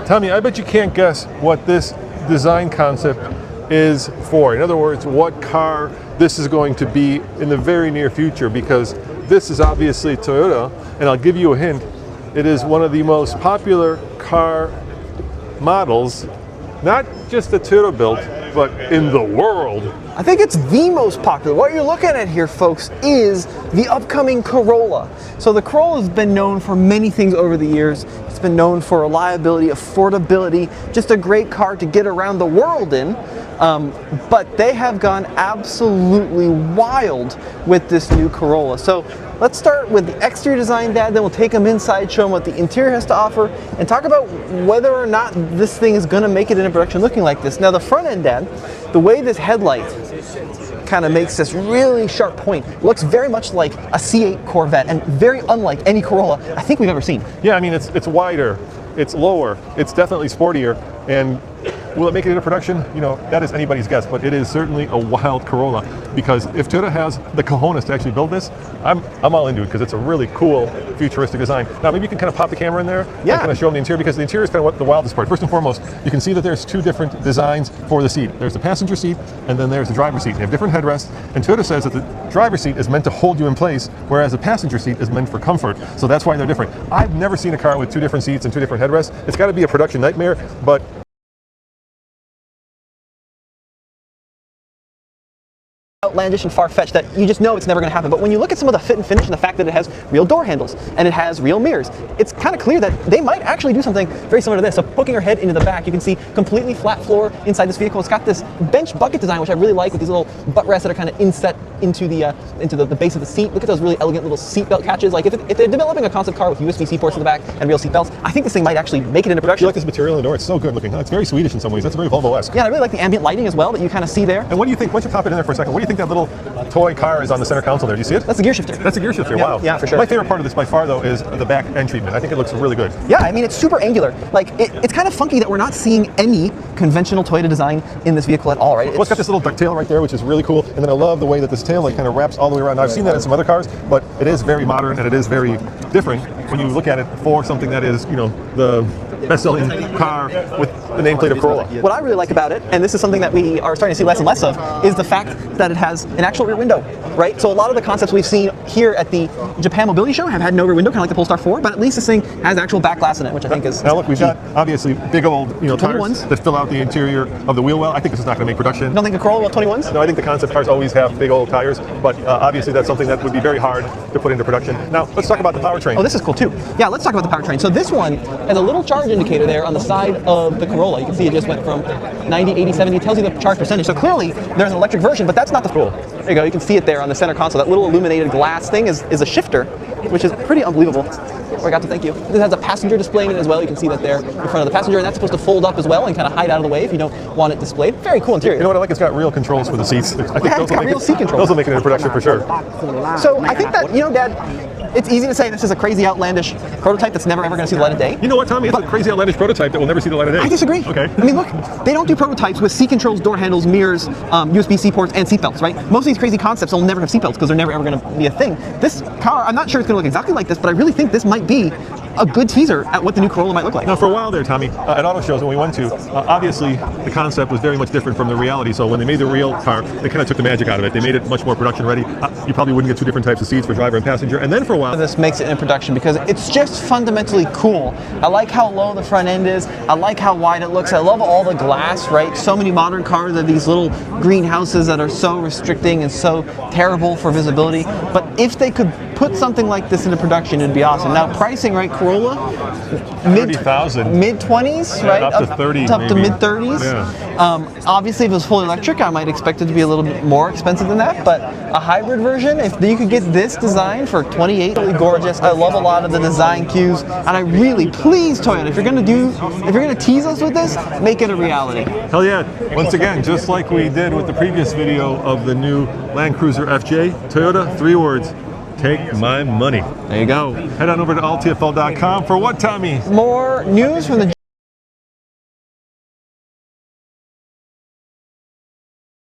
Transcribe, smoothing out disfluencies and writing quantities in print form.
Tommy, I bet you can't guess what this design concept is for. In other words, what car this is going to be in the very near future, because this is obviously Toyota, and I'll give you a hint. It is one of the most popular car models, not just that Toyota built, but in the world. I think it's the most popular. What you're looking at here, folks, is the upcoming Corolla. So the Corolla has been known for many things over the years. It's been known for reliability, affordability, just a great car to get around the world in. But they have gone absolutely wild with this new Corolla. So let's start with the exterior design, Dad, then we'll take them inside, show them what the interior has to offer, and talk about whether or not this thing is gonna make it into production looking like this. Now the front end, Dad, the way this headlight kind of makes this really sharp point, looks very much like a C8 Corvette and very unlike any Corolla I think we've ever seen. Yeah, I mean, it's wider, it's lower, it's definitely sportier, and will it make it into production? You know, that is anybody's guess, but it is certainly a wild Corolla, because if Toyota has the cojones to actually build this, I'm all into it, because it's a really cool, futuristic design. Now, maybe you can kind of pop the camera in there and kind of show them the interior, because the interior is kind of what the wildest part. First and foremost, you can see that there's two different designs for the seat. There's the passenger seat, and then there's the driver's seat. They have different headrests, and Toyota says that the driver's seat is meant to hold you in place, whereas the passenger seat is meant for comfort. So that's why they're different. I've never seen a car with two different seats and two different headrests. It's got to be a production nightmare, but outlandish and far-fetched that you just know it's never going to happen. But when you look at some of the fit and finish and the fact that it has real door handles and it has real mirrors, it's kind of clear that they might actually do something very similar to this. So poking your head into the back, you can see completely flat floor inside this vehicle. It's got this bench bucket design, which I really like, with these little butt rests that are kind of inset into the base of the seat. Look at those really elegant little seatbelt catches. Like if they're developing a concept car with USB-C ports in the back and real seatbelts, I think this thing might actually make it into production. You like this material in the door? It's so good looking. It's very Swedish in some ways. That's very Volvo-esque. Yeah, I really like the ambient lighting as well that you kind of see there. And what do you think, once you pop it in there for a second, what do you think that little toy car is on the center console there? Do you see it? That's a gear shifter. That's a gear shifter, yeah, wow. Yeah, for sure. My favorite part of this by far, though, is the back end treatment. I think it looks really good. Yeah, I mean, it's super angular. Like, it's kind of funky that we're not seeing any conventional Toyota design in this vehicle at all, right? Well, it's got this little ducktail right there, which is really cool. And then I love the way that this tail like kind of wraps all the way around. Now, I've seen that in some other cars, but it is very modern and it is very different when you look at it for something that is, you know, the best-selling car with the nameplate of Corolla. What I really like about it, and this is something that we are starting to see less and less of, is the fact that it has an actual rear window, right? So a lot of the concepts we've seen here at the Japan Mobility Show have had no rear window, kind of like the Polestar 4, but at least this thing has actual back glass in it, which I think is Now look, we've got obviously big old, you know, tires 21s that fill out the interior of the wheel well. I think this is not going to make production. You don't think a Corolla will have 21s? No, I think the concept cars always have big old tires, but obviously that's something that would be very hard to put into production. Now, let's talk about the powertrain. Oh, this is cool too. Yeah, let's talk about the powertrain. So this one has a little charge indicator there on the side of the Corolla. You can see it just went from 90, 80, 70. It tells you the charge percentage. So clearly there's an electric version, but that's not the cool. There you go. You can see it there on the center console. That little illuminated glass thing is a shifter, which is pretty unbelievable. I got to thank you. This has a passenger display in it as well. You can see that there in front of the passenger, and that's supposed to fold up as well and kind of hide out of the way if you don't want it displayed. Very cool interior. You know what I like? It's got real controls for the seats. I think it's got real seat controls. Those will make it into production for sure. So I think that, you know, Dad, it's easy to say this is a crazy outlandish prototype that's never ever going to see the light of day. You know what, Tommy? It's a crazy outlandish prototype that will never see the light of day. I disagree. Okay. I mean, look, they don't do prototypes with seat controls, door handles, mirrors, USB-C ports, and seatbelts, right? Most of these crazy concepts will never have seatbelts because they're never ever going to be a thing. This car, I'm not sure it's going to look exactly like this, but I really think this might be a good teaser at what the new Corolla might look like. Now, for a while there, Tommy, at auto shows when we went to, obviously the concept was very much different from the reality. So when they made the real car, they kind of took the magic out of it. They made it much more production ready. You probably wouldn't get two different types of seats for driver and passenger. And then for a while, this makes it in production because it's just fundamentally cool. I like how low the front end is. I like how wide it looks. I love all the glass, right? So many modern cars have these little greenhouses that are so restricting and so terrible for visibility. But if they could put something like this into production, it'd be awesome. Now, pricing, right? Corolla, $30,000, mid-20s, right? Up to 30, up to maybe. mid-30s. Yeah. Obviously, if it was fully electric, I might expect it to be a little bit more expensive than that. But a hybrid version, if you could get this design for $28,000, really gorgeous. I love a lot of the design cues, and I really, please, Toyota, if you're gonna tease us with this, make it a reality. Hell yeah! Once again, just like we did with the previous video of the new Land Cruiser FJ, Toyota, 3 words. Take my money. There you go. Head on over to alltfl.com for what, Tommy? More news from the